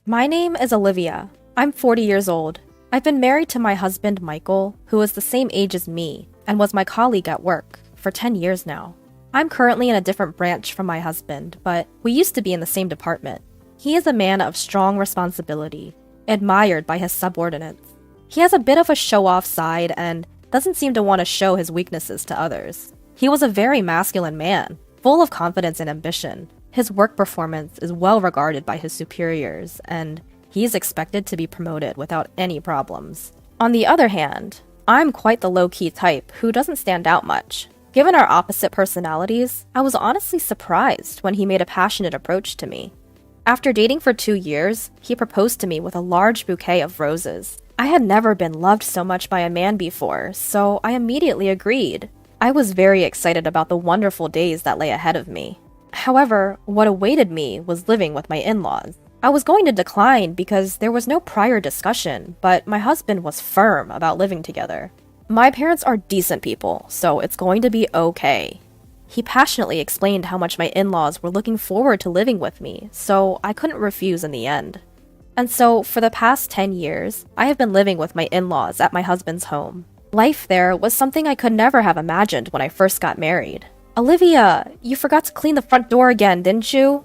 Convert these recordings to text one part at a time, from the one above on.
My name is Olivia. I'm 40 years old. I've been married to my husband, Michael, who is the same age as me and was my colleague at work for 10 years now. I'm currently in a different branch from my husband, but we used to be in the same department. He is a man of strong responsibility, admired by his subordinates. He has a bit of a show-off side and doesn't seem to want to show his weaknesses to others. He was a very masculine man, full of confidence and ambition. His work performance is well regarded by his superiors, and he is expected to be promoted without any problems. On the other hand, I'm quite the low-key type who doesn't stand out much. Given our opposite personalities, I was honestly surprised when he made a passionate approach to me. After dating for 2 years, he proposed to me with a large bouquet of roses. I had never been loved so much by a man before, so I immediately agreed. I was very excited about the wonderful days that lay ahead of me. However, what awaited me was living with my in-laws. I was going to decline because there was no prior discussion, but my husband was firm about living together. My parents are decent people, so it's going to be okay. He passionately explained how much my in-laws were looking forward to living with me, so I couldn't refuse in the end. And so, for the past 10 years, I have been living with my in-laws at my husband's home. Life there was something I could never have imagined when I first got married. Olivia, you forgot to clean the front door again, didn't you?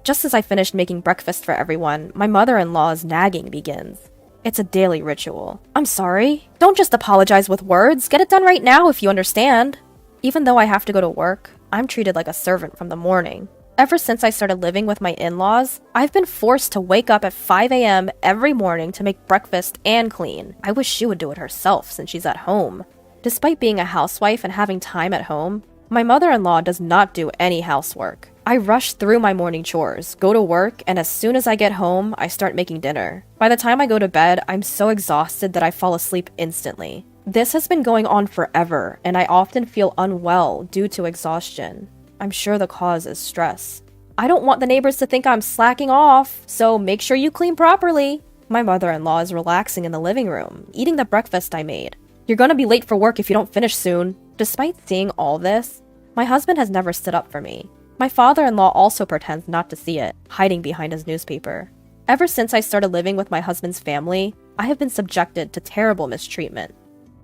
Just as I finished making breakfast for everyone, my mother-in-law's nagging begins. It's a daily ritual. I'm sorry. Don't just apologize with words. Get it done right now if you understand. Even though I have to go to work, I'm treated like a servant from the morning. Ever since I started living with my in-laws, I've been forced to wake up at 5 a.m. every morning to make breakfast and clean. I wish she would do it herself since she's at home. Despite being a housewife and having time at home, my mother-in-law does not do any housework. I rush through my morning chores, go to work, and as soon as I get home, I start making dinner. By the time I go to bed, I'm so exhausted that I fall asleep instantly. This has been going on forever, and I often feel unwell due to exhaustion. I'm sure the cause is stress. I don't want the neighbors to think I'm slacking off, so make sure you clean properly. My mother-in-law is relaxing in the living room, eating the breakfast I made. You're gonna be late for work if you don't finish soon. Despite seeing all this, my husband has never stood up for me. My father-in-law also pretends not to see it, hiding behind his newspaper. Ever since I started living with my husband's family, I have been subjected to terrible mistreatment.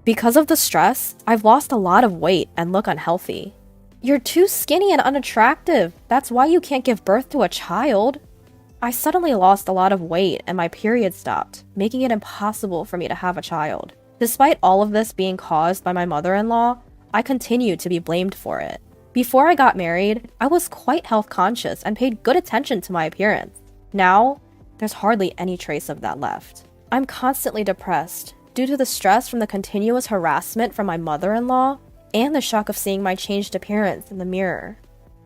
Because of the stress, I've lost a lot of weight and look unhealthy. You're too skinny and unattractive. That's why you can't give birth to a child. I suddenly lost a lot of weight and my period stopped, making it impossible for me to have a child. Despite all of this being caused by my mother-in-law, I continue to be blamed for it. Before I got married, I was quite health conscious and paid good attention to my appearance. Now, there's hardly any trace of that left. I'm constantly depressed due to the stress from the continuous harassment from my mother-in-law and the shock of seeing my changed appearance in the mirror.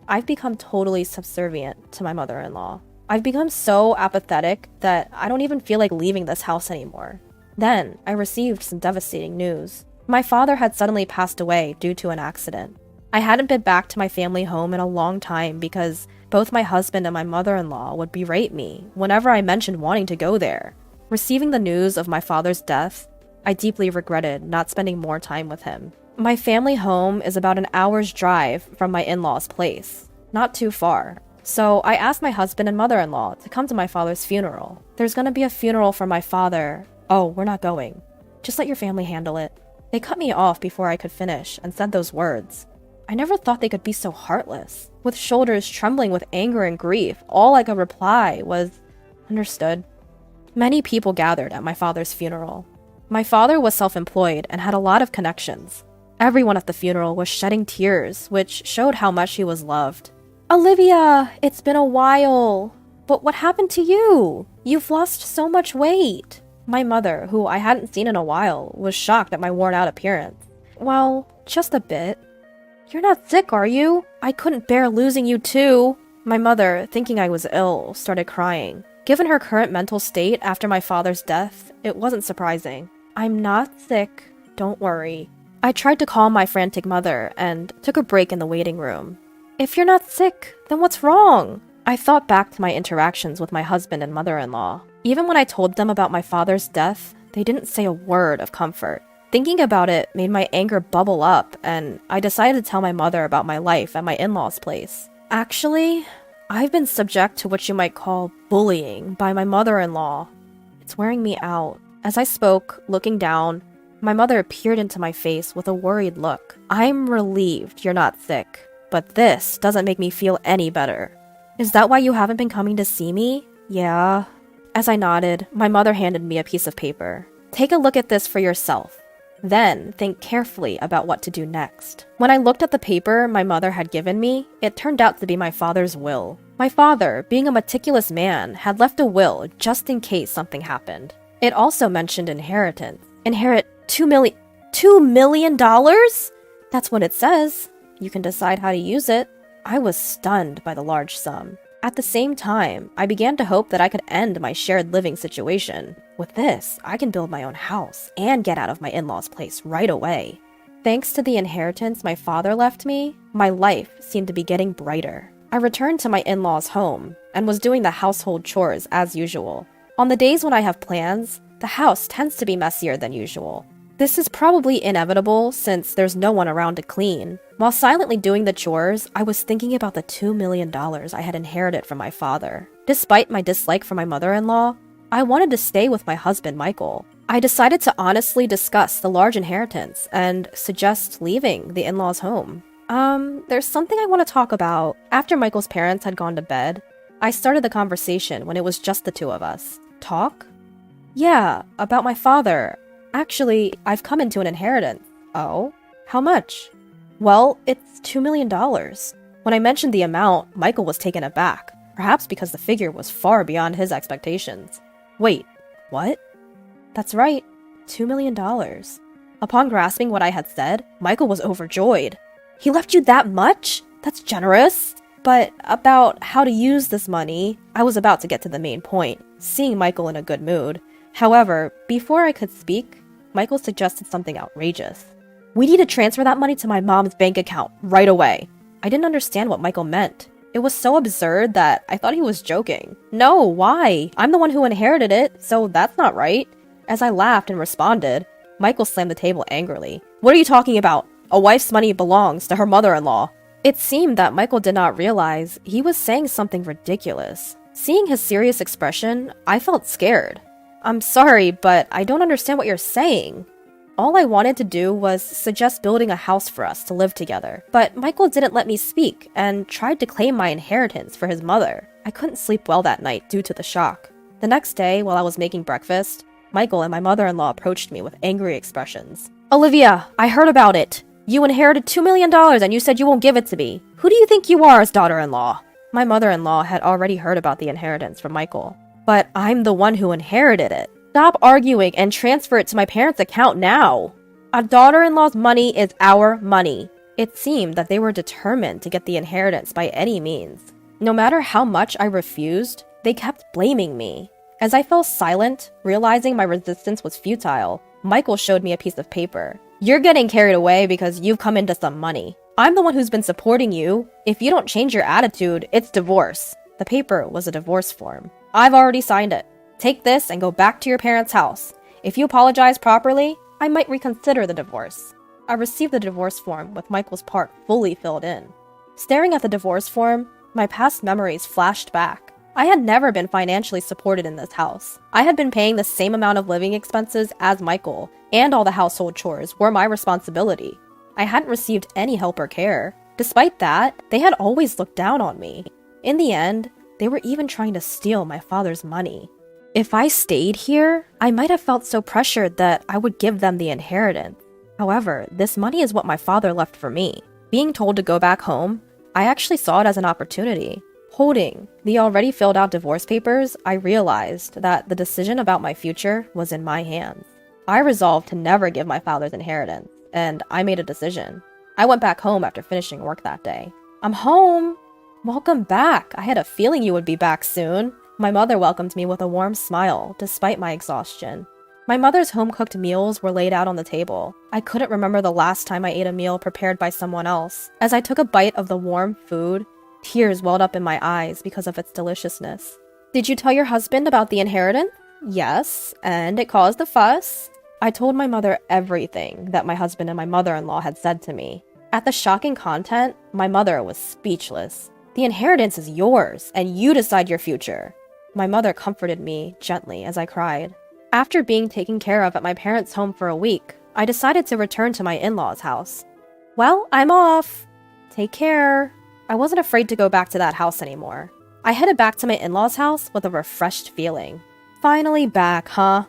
I've become totally subservient to my mother-in-law. I've become so apathetic that I don't even feel like leaving this house anymore. Then, I received some devastating news. My father had suddenly passed away due to an accident. I hadn't been back to my family home in a long time because both my husband and my mother-in-law would berate me whenever I mentioned wanting to go there. Receiving the news of my father's death, I deeply regretted not spending more time with him. My family home is about an hour's drive from my in-laws' place, not too far. So I asked my husband and mother-in-law to come to my father's funeral. There's gonna be a funeral for my father. Oh, we're not going. Just let your family handle it. They cut me off before I could finish and said those words. I never thought they could be so heartless. With shoulders trembling with anger and grief, all I could reply was, "Understood." Many people gathered at my father's funeral. My father was self-employed and had a lot of connections. Everyone at the funeral was shedding tears, which showed how much he was loved. "Olivia, it's been a while. But what happened to you? You've lost so much weight." My mother, who I hadn't seen in a while, was shocked at my worn-out appearance. "Well, just a bit." "You're not sick, are you? I couldn't bear losing you too." My mother, thinking I was ill, started crying. Given her current mental state after my father's death, it wasn't surprising. "I'm not sick. Don't worry." I tried to calm my frantic mother and took a break in the waiting room. "If you're not sick, then what's wrong?" I thought back to my interactions with my husband and mother-in-law. Even when I told them about my father's death, they didn't say a word of comfort. Thinking about it made my anger bubble up, and I decided to tell my mother about my life at my in-laws' place. "Actually, I've been subject to what you might call bullying by my mother-in-law. It's wearing me out. As I spoke, looking down, my mother peered into my face with a worried look. I'm relieved you're not sick, but this doesn't make me feel any better. Is that why you haven't been coming to see me? Yeah. As I nodded, my mother handed me a piece of paper. Take a look at this for yourself. Then think carefully about what to do next. When I looked at the paper my mother had given me, it turned out to be my father's will. My father, being a meticulous man, had left a will just in case something happened. It also mentioned inheritance. Inherit $2 million? That's what it says. You can decide how to use it. I was stunned by the large sum. At the same time, I began to hope that I could end my shared living situation. With this, I can build my own house and get out of my in-laws' place right away. Thanks to the inheritance my father left me, my life seemed to be getting brighter. I returned to my in-laws' home and was doing the household chores as usual. On the days when I have plans, the house tends to be messier than usual. This is probably inevitable since there's no one around to clean. While silently doing the chores, I was thinking about the $2 million I had inherited from my father. Despite my dislike for my mother-in-law, I wanted to stay with my husband, Michael. I decided to honestly discuss the large inheritance and suggest leaving the in-laws' home. There's something I want to talk about. After Michael's parents had gone to bed, I started the conversation when it was just the two of us. Talk? Yeah, about my father. Actually, I've come into an inheritance. Oh? How much? Well, it's $2 million. When I mentioned the amount, Michael was taken aback, perhaps because the figure was far beyond his expectations. Wait, what? That's right, $2 million. Upon grasping what I had said, Michael was overjoyed. He left you that much? That's generous. But about how to use this money, I was about to get to the main point, seeing Michael in a good mood. However, before I could speak, Michael suggested something outrageous. We need to transfer that money to my mom's bank account right away. I didn't understand what Michael meant. It was so absurd that I thought he was joking. No, why? I'm the one who inherited it, so that's not right. As I laughed and responded, Michael slammed the table angrily. What are you talking about? A wife's money belongs to her mother-in-law. It seemed that Michael did not realize he was saying something ridiculous. Seeing his serious expression, I felt scared. I'm sorry, but I don't understand what you're saying. All I wanted to do was suggest building a house for us to live together. But Michael didn't let me speak and tried to claim my inheritance for his mother. I couldn't sleep well that night due to the shock. The next day, while I was making breakfast, Michael and my mother-in-law approached me with angry expressions. Olivia, I heard about it. You inherited $2 million and you said you won't give it to me. Who do you think you are as daughter-in-law? My mother-in-law had already heard about the inheritance from Michael. But I'm the one who inherited it. Stop arguing and transfer it to my parents' account now. A daughter-in-law's money is our money. It seemed that they were determined to get the inheritance by any means. No matter how much I refused, they kept blaming me. As I fell silent, realizing my resistance was futile, Michael showed me a piece of paper. You're getting carried away because you've come into some money. I'm the one who's been supporting you. If you don't change your attitude, it's divorce. The paper was a divorce form. I've already signed it. Take this and go back to your parents' house. If you apologize properly, I might reconsider the divorce. I received the divorce form with Michael's part fully filled in. Staring at the divorce form, my past memories flashed back. I had never been financially supported in this house. I had been paying the same amount of living expenses as Michael, and all the household chores were my responsibility. I hadn't received any help or care. Despite that, they had always looked down on me. In the end, they were even trying to steal my father's money. If I stayed here, I might have felt so pressured that I would give them the inheritance. However, this money is what my father left for me. Being told to go back home, I actually saw it as an opportunity. Holding the already filled out divorce papers, I realized that the decision about my future was in my hands. I resolved to never give my father's inheritance, and I made a decision. I went back home after finishing work that day. I'm home! Welcome back. I had a feeling you would be back soon. My mother welcomed me with a warm smile, despite my exhaustion. My mother's home-cooked meals were laid out on the table. I couldn't remember the last time I ate a meal prepared by someone else. As I took a bite of the warm food, tears welled up in my eyes because of its deliciousness. Did you tell your husband about the inheritance? Yes, and it caused a fuss. I told my mother everything that my husband and my mother-in-law had said to me. At the shocking content, my mother was speechless. The inheritance is yours, and you decide your future. My mother comforted me gently as I cried. After being taken care of at my parents' home for a week, I decided to return to my in-laws' house. Well, I'm off. Take care. I wasn't afraid to go back to that house anymore. I headed back to my in-laws' house with a refreshed feeling. Finally back, huh?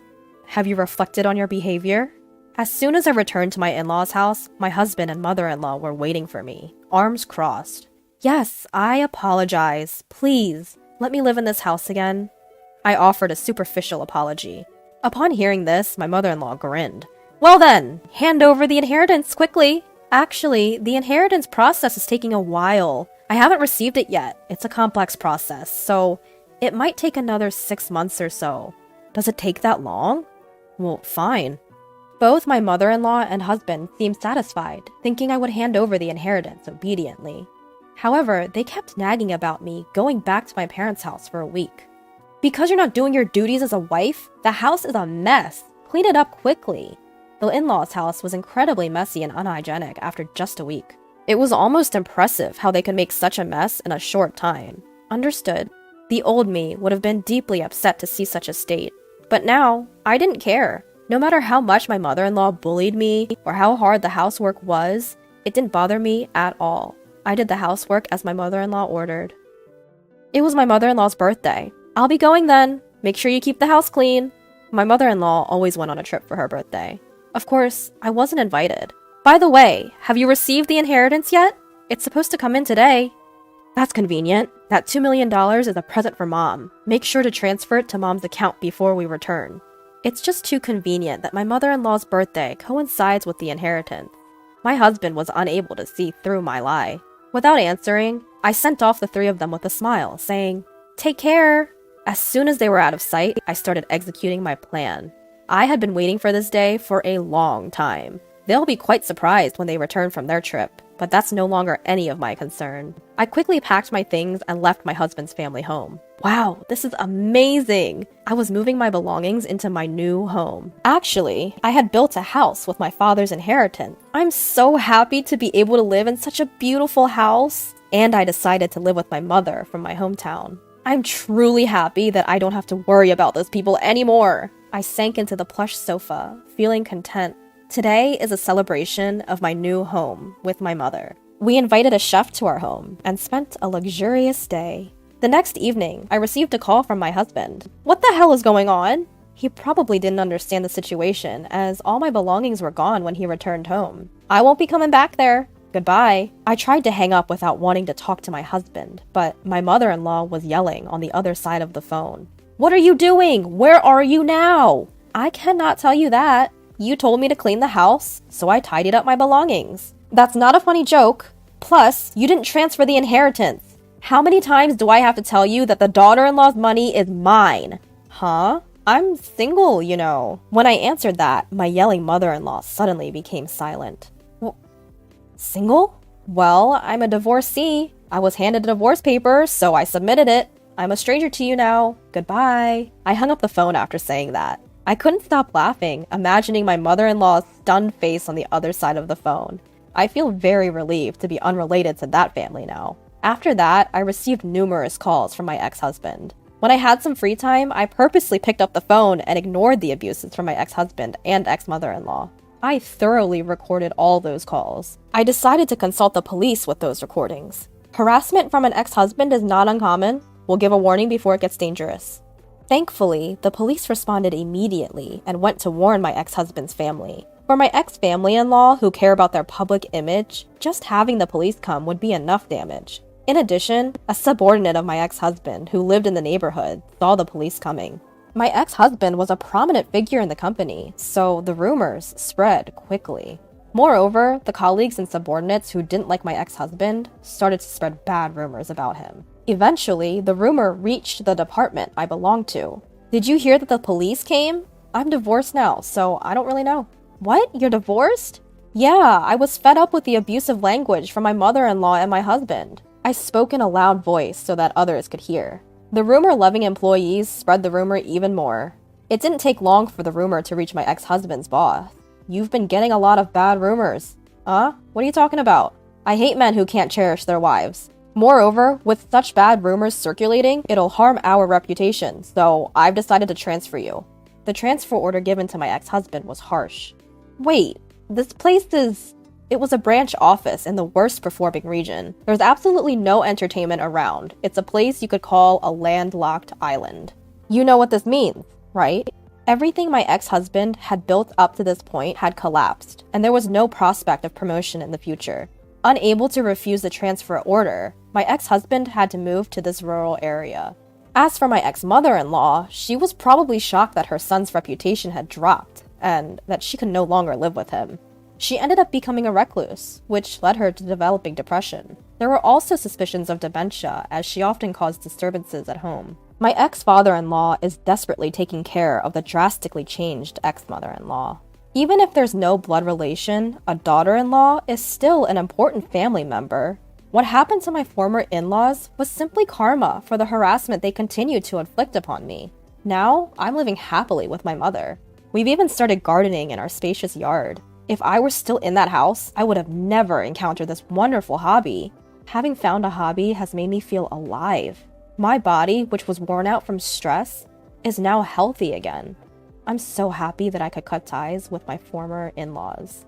Have you reflected on your behavior? As soon as I returned to my in-laws' house, my husband and mother-in-law were waiting for me, arms crossed. Yes, I apologize. Please, let me live in this house again. I offered a superficial apology. Upon hearing this, my mother-in-law grinned. Well then, hand over the inheritance quickly. Actually, the inheritance process is taking a while. I haven't received it yet. It's a complex process, so it might take another 6 months or so. Does it take that long? Well, fine. Both my mother-in-law and husband seemed satisfied, thinking I would hand over the inheritance obediently. However, they kept nagging about me going back to my parents' house for a week. Because you're not doing your duties as a wife, the house is a mess. Clean it up quickly. The in-laws' house was incredibly messy and unhygienic after just a week. It was almost impressive how they could make such a mess in a short time. Understood. The old me would have been deeply upset to see such a state. But now, I didn't care. No matter how much my mother-in-law bullied me or how hard the housework was, it didn't bother me at all. I did the housework as my mother-in-law ordered. It was my mother-in-law's birthday. I'll be going then. Make sure you keep the house clean. My mother-in-law always went on a trip for her birthday. Of course, I wasn't invited. By the way, have you received the inheritance yet? It's supposed to come in today. That's convenient. That $2 million is a present for Mom. Make sure to transfer it to Mom's account before we return. It's just too convenient that my mother-in-law's birthday coincides with the inheritance. My husband was unable to see through my lie. Without answering, I sent off the three of them with a smile, saying, "Take care." As soon as they were out of sight, I started executing my plan. I had been waiting for this day for a long time. They'll be quite surprised when they return from their trip, but that's no longer any of my concern. I quickly packed my things and left my husband's family home. Wow, this is amazing! I was moving my belongings into my new home. Actually, I had built a house with my father's inheritance. I'm so happy to be able to live in such a beautiful house. And I decided to live with my mother from my hometown. I'm truly happy that I don't have to worry about those people anymore. I sank into the plush sofa, feeling content. Today is a celebration of my new home with my mother. We invited a chef to our home and spent a luxurious day. The next evening, I received a call from my husband. What the hell is going on? He probably didn't understand the situation, as all my belongings were gone when he returned home. I won't be coming back there. Goodbye. I tried to hang up without wanting to talk to my husband, but my mother-in-law was yelling on the other side of the phone. What are you doing? Where are you now? I cannot tell you that. You told me to clean the house, so I tidied up my belongings. That's not a funny joke. Plus, you didn't transfer the inheritance. How many times do I have to tell you that the daughter-in-law's money is mine? Huh? I'm single, you know. When I answered that, my yelling mother-in-law suddenly became silent. Single? Well, I'm a divorcee. I was handed a divorce paper, so I submitted it. I'm a stranger to you now. Goodbye. I hung up the phone after saying that. I couldn't stop laughing, imagining my mother-in-law's stunned face on the other side of the phone. I feel very relieved to be unrelated to that family now. After that, I received numerous calls from my ex-husband. When I had some free time, I purposely picked up the phone and ignored the abuses from my ex-husband and ex-mother-in-law. I thoroughly recorded all those calls. I decided to consult the police with those recordings. Harassment from an ex-husband is not uncommon. We'll give a warning before it gets dangerous. Thankfully, the police responded immediately and went to warn my ex-husband's family. For my ex-family-in-law who care about their public image, just having the police come would be enough damage. In addition, a subordinate of my ex-husband who lived in the neighborhood saw the police coming. My ex-husband was a prominent figure in the company, so the rumors spread quickly. Moreover, the colleagues and subordinates who didn't like my ex-husband started to spread bad rumors about him. Eventually, the rumor reached the department I belonged to. Did you hear that the police came? I'm divorced now, so I don't really know. What? You're divorced? Yeah, I was fed up with the abusive language from my mother-in-law and my husband. I spoke in a loud voice so that others could hear. The rumor-loving employees spread the rumor even more. It didn't take long for the rumor to reach my ex-husband's boss. You've been getting a lot of bad rumors. Huh? What are you talking about? I hate men who can't cherish their wives. Moreover, with such bad rumors circulating, it'll harm our reputation, so I've decided to transfer you. The transfer order given to my ex-husband was harsh. Wait, this place is... It was a branch office in the worst performing region. There's absolutely no entertainment around. It's a place you could call a landlocked island. You know what this means, right? Everything my ex-husband had built up to this point had collapsed, and there was no prospect of promotion in the future. Unable to refuse the transfer order, my ex-husband had to move to this rural area. As for my ex-mother-in-law, she was probably shocked that her son's reputation had dropped, and that she could no longer live with him. She ended up becoming a recluse, which led her to developing depression. There were also suspicions of dementia, as she often caused disturbances at home. My ex-father-in-law is desperately taking care of the drastically changed ex-mother-in-law. Even if there's no blood relation, a daughter-in-law is still an important family member. What happened to my former in-laws was simply karma for the harassment they continued to inflict upon me. Now, I'm living happily with my mother. We've even started gardening in our spacious yard. If I were still in that house, I would have never encountered this wonderful hobby. Having found a hobby has made me feel alive. My body, which was worn out from stress, is now healthy again. I'm so happy that I could cut ties with my former in-laws.